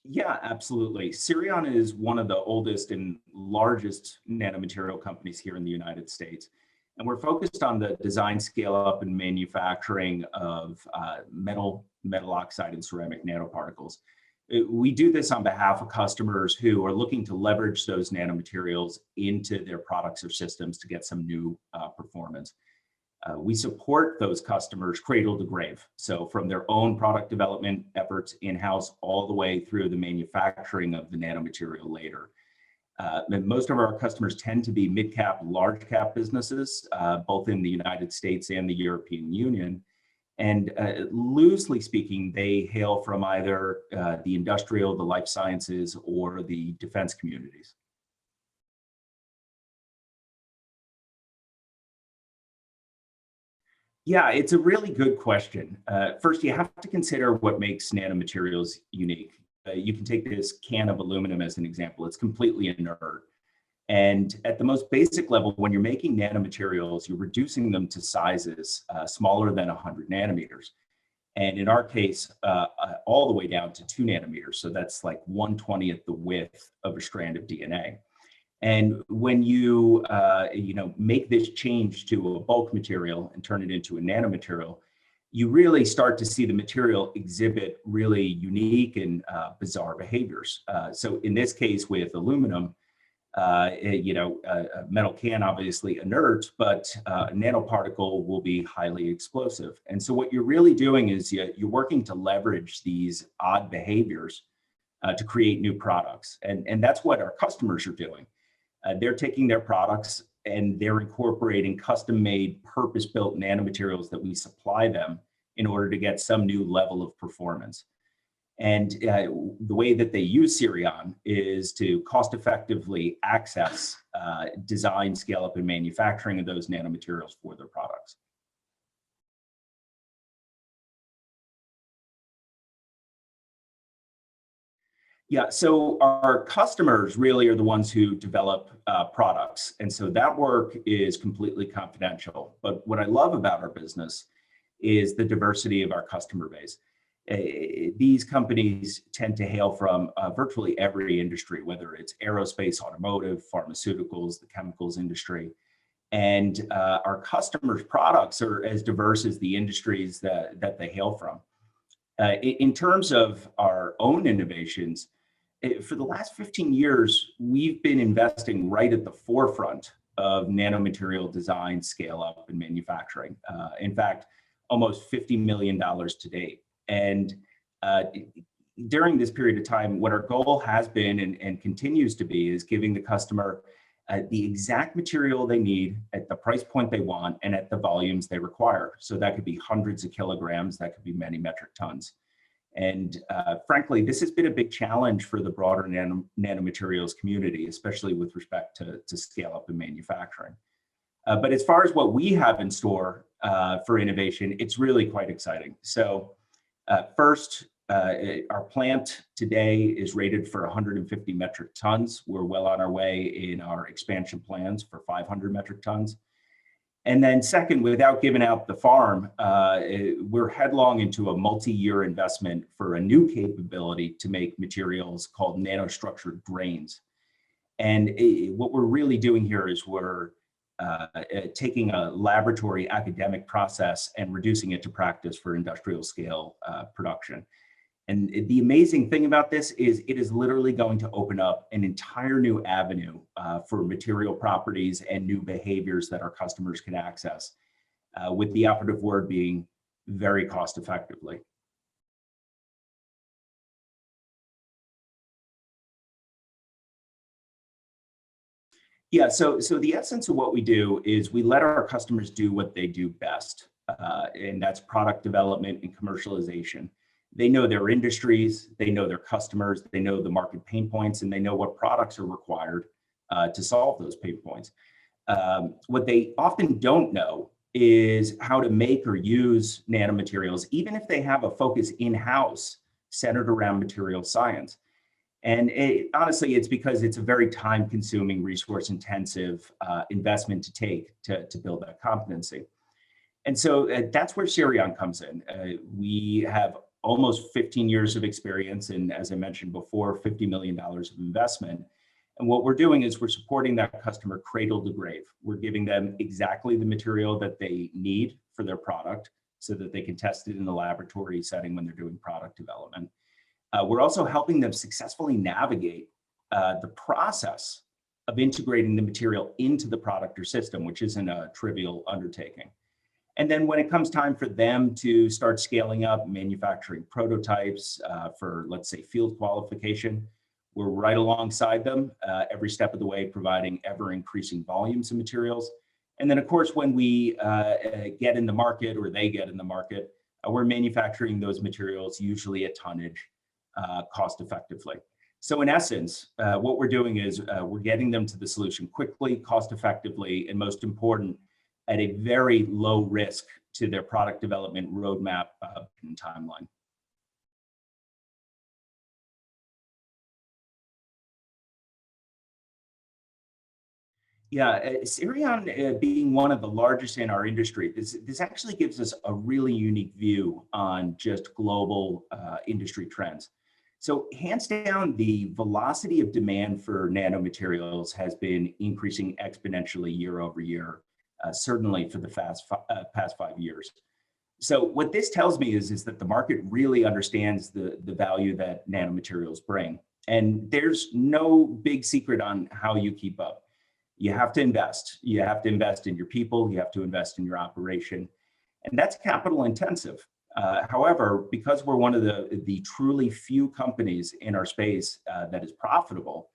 Yeah, absolutely. Cerion is one of the oldest and largest nanomaterial companies here in the United States. And we're focused on the design, scale up, and manufacturing of metal oxide, and ceramic nanoparticles. We do this on behalf of customers who are looking to leverage those nanomaterials into their products or systems to get some new performance. We support those customers cradle to grave. So from their own product development efforts in-house all the way through the manufacturing of the nanomaterial later. And most of our customers tend to be mid-cap, large-cap businesses, both in the United States and the European Union. And loosely speaking, they hail from either the industrial, the life sciences, or the defense communities. Yeah, it's a really good question. First, you have to consider what makes nanomaterials unique. You can take this can of aluminum as an example. It's completely inert. And at the most basic level, when you're making nanomaterials, you're reducing them to sizes smaller than 100 nanometers. And in our case, all the way down to 2 nanometers. So that's like 1/20th the width of a strand of DNA. And when you make this change to a bulk material and turn it into a nanomaterial, you really start to see the material exhibit really unique and bizarre behaviors. So in this case with aluminum, a metal can obviously inert, but a nanoparticle will be highly explosive. And so what you're really doing is you're working to leverage these odd behaviors to create new products. And that's what our customers are doing. They're taking their products and they're incorporating custom-made, purpose-built nanomaterials that we supply them in order to get some new level of performance. And the way that they use Cerion is to cost-effectively access design, scale-up, and manufacturing of those nanomaterials for their products. Yeah, so our customers really are the ones who develop products. And so that work is completely confidential. But what I love about our business is the diversity of our customer base. These companies tend to hail from virtually every industry, whether it's aerospace, automotive, pharmaceuticals, the chemicals industry. And our customers' products are as diverse as the industries that they hail from. In terms of our own innovations, for the last 15 years, we've been investing right at the forefront of nanomaterial design, scale up, and manufacturing. In fact, almost $50 million to date. And during this period of time, what our goal has been and continues to be is giving the customer the exact material they need at the price point they want and at the volumes they require. So that could be hundreds of kilograms, that could be many metric tons. And frankly, this has been a big challenge for the broader nanomaterials community, especially with respect to scale up and manufacturing. But as far as what we have in store for innovation, it's really quite exciting. So first, our plant today is rated for 150 metric tons. We're well on our way in our expansion plans for 500 metric tons. And then second, without giving out the farm, we're headlong into a multi-year investment for a new capability to make materials called nanostructured grains. And what we're really doing here is we're taking a laboratory academic process and reducing it to practice for industrial scale production. And the amazing thing about this is it is literally going to open up an entire new avenue for material properties and new behaviors that our customers can access, with the operative word being very cost effectively. Yeah, so the essence of what we do is we let our customers do what they do best, and that's product development and commercialization. They know their industries, they know their customers, they know the market pain points, and they know what products are required to solve those pain points. What they often don't know is how to make or use nanomaterials, even if they have a focus in-house centered around material science. And honestly, it's because it's a very time-consuming, resource-intensive investment to take to build that competency. And so that's where Cerion comes in. We have almost 15 years of experience, and as I mentioned before, $50 million of investment. And what we're doing is we're supporting that customer cradle to grave. We're giving them exactly the material that they need for their product so that they can test it in the laboratory setting when they're doing product development. We're also helping them successfully navigate the process of integrating the material into the product or system, which isn't a trivial undertaking. And then when it comes time for them to start scaling up manufacturing prototypes for, let's say, field qualification, we're right alongside them every step of the way, providing ever increasing volumes of materials. And then, of course, when we get in the market or they get in the market, we're manufacturing those materials usually at tonnage cost effectively. So in essence, what we're doing is we're getting them to the solution quickly, cost effectively, and most important, at a very low risk to their product development roadmap and timeline. Yeah, Cerion being one of the largest in our industry, this actually gives us a really unique view on just global industry trends. So hands down, the velocity of demand for nanomaterials has been increasing exponentially year over year, certainly for the past 5 years. So what this tells me is that the market really understands the value that nanomaterials bring. And there's no big secret on how you keep up. You have to invest. You have to invest in your people. You have to invest in your operation. And that's capital intensive. However, because we're one of the truly few companies in our space that is profitable,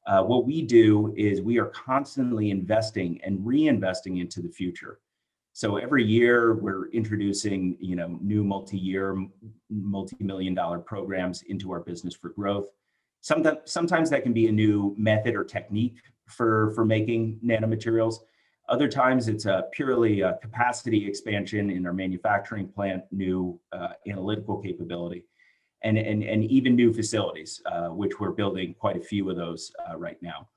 what we do is we are constantly investing and reinvesting into the future. So every year we're introducing, new multi-year, multi-million-dollar programs into our business for growth. Sometimes that can be a new method or technique for making nanomaterials. Other times it's purely a capacity expansion in our manufacturing plant, new analytical capability, and even new facilities, which we're building quite a few of those right now.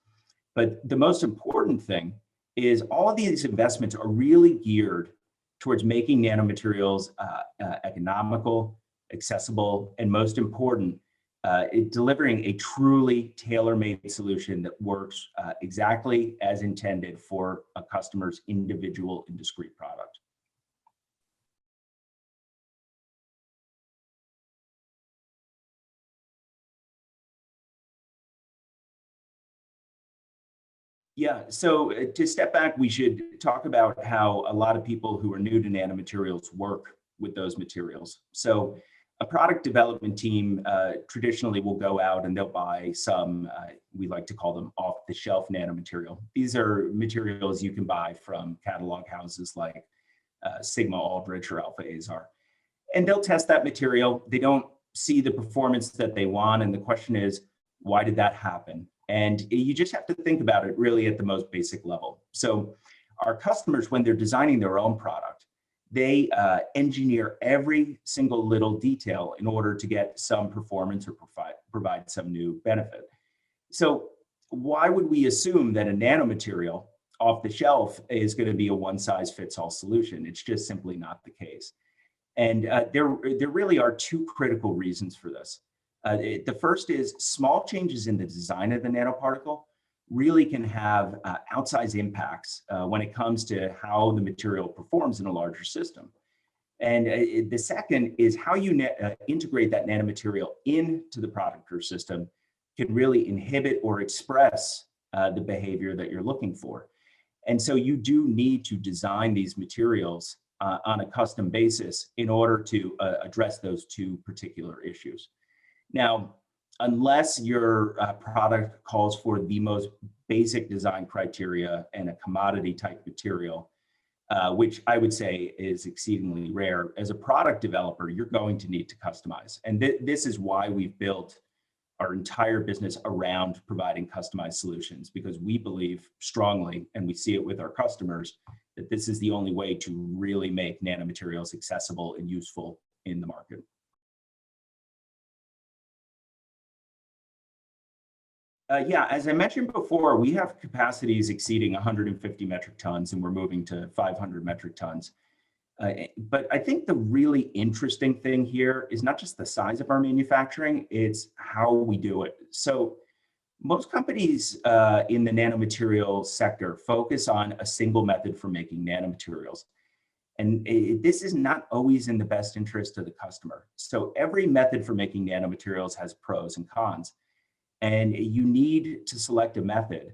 But the most important thing is all of these investments are really geared towards making nanomaterials economical, accessible, and most important, delivering a truly tailor-made solution that works exactly as intended for a customer's individual and discrete product. Yeah, so to step back, we should talk about how a lot of people who are new to nanomaterials work with those materials. So a product development team traditionally will go out and they'll buy some, we like to call them off-the-shelf nanomaterial. These are materials you can buy from catalog houses like Sigma Aldrich or Alpha Azar. And they'll test that material. They don't see the performance that they want. And the question is, why did that happen? And you just have to think about it really at the most basic level. So our customers, when they're designing their own product, they engineer every single little detail in order to get some performance or provide some new benefit. So why would we assume that a nanomaterial off the shelf is going to be a one-size-fits-all solution? It's just simply not the case. And there really are two critical reasons for this. The first is small changes in the design of the nanoparticle really can have outsized impacts when it comes to how the material performs in a larger system. And the second is how you integrate that nanomaterial into the product or system can really inhibit or express the behavior that you're looking for. And so you do need to design these materials on a custom basis in order to address those two particular issues. Now, unless your product calls for the most basic design criteria and a commodity type material, which I would say is exceedingly rare, as a product developer, you're going to need to customize. And this is why we've built our entire business around providing customized solutions, because we believe strongly, and we see it with our customers, that this is the only way to really make nanomaterials accessible and useful in the market. Yeah, as I mentioned before, we have capacities exceeding 150 metric tons, and we're moving to 500 metric tons. But I think the really interesting thing here is not just the size of our manufacturing, it's how we do it. So most companies in the nanomaterials sector focus on a single method for making nanomaterials. And this is not always in the best interest of the customer. So every method for making nanomaterials has pros and cons. And you need to select a method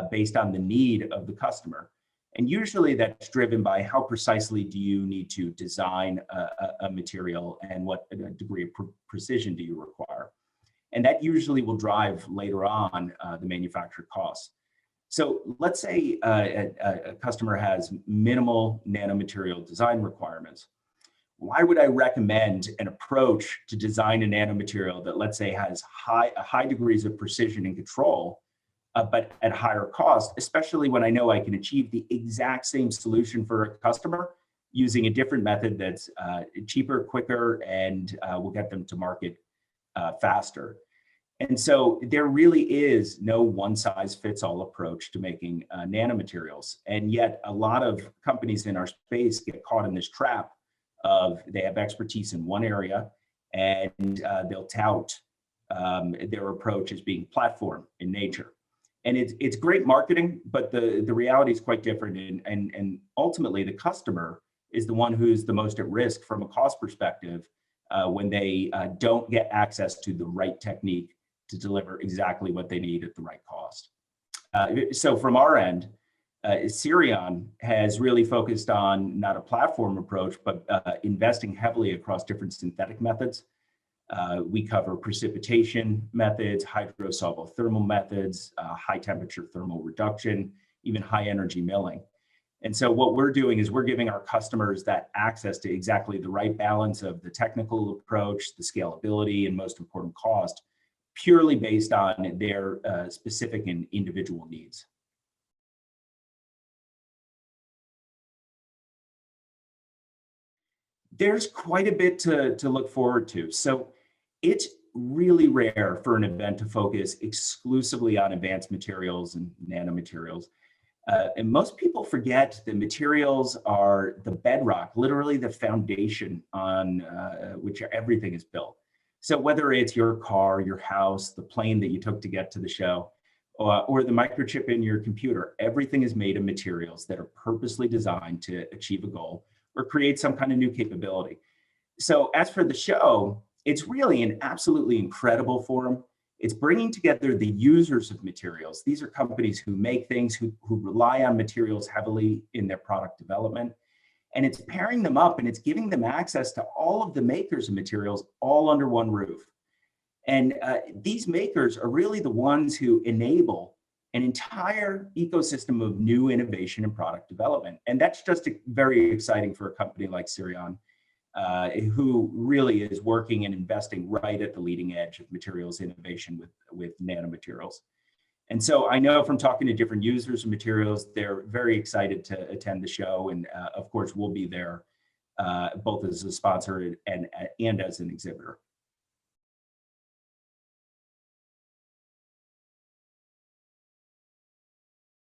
based on the need of the customer. And usually that's driven by how precisely do you need to design a material and what degree of precision do you require. And that usually will drive later on the manufacturer costs. So let's say a customer has minimal nanomaterial design requirements. Why would I recommend an approach to design a nanomaterial that, let's say, has high degrees of precision and control, but at higher cost, especially when I know I can achieve the exact same solution for a customer using a different method that's cheaper, quicker, and will get them to market faster. And so there really is no one-size-fits-all approach to making nanomaterials. And yet a lot of companies in our space get caught in this trap of they have expertise in one area and they'll tout their approach as being platform in nature. And it's great marketing, but the reality is quite different. And ultimately, the customer is the one who's the most at risk from a cost perspective when they don't get access to the right technique to deliver exactly what they need at the right cost. So from our end, Cerion has really focused on not a platform approach, but investing heavily across different synthetic methods. We cover precipitation methods, hydrosoluble thermal methods, high temperature thermal reduction, even high energy milling. And so what we're doing is we're giving our customers that access to exactly the right balance of the technical approach, the scalability, and most important, cost, purely based on their specific and individual needs. There's quite a bit to look forward to. So it's really rare for an event to focus exclusively on advanced materials and nanomaterials. And most people forget that materials are the bedrock, literally the foundation on which everything is built. So whether it's your car, your house, the plane that you took to get to the show, or the microchip in your computer, everything is made of materials that are purposely designed to achieve a goal or create some kind of new capability. So as for the show, it's really an absolutely incredible forum. It's bringing together the users of materials. These are companies who make things, who rely on materials heavily in their product development. And it's pairing them up and it's giving them access to all of the makers of materials all under one roof. And these makers are really the ones who enable an entire ecosystem of new innovation and product development. And that's just very exciting for a company like Cerion, who really is working and investing right at the leading edge of materials innovation with nanomaterials. And so I know from talking to different users of materials, they're very excited to attend the show. And of course, we'll be there both as a sponsor and as an exhibitor.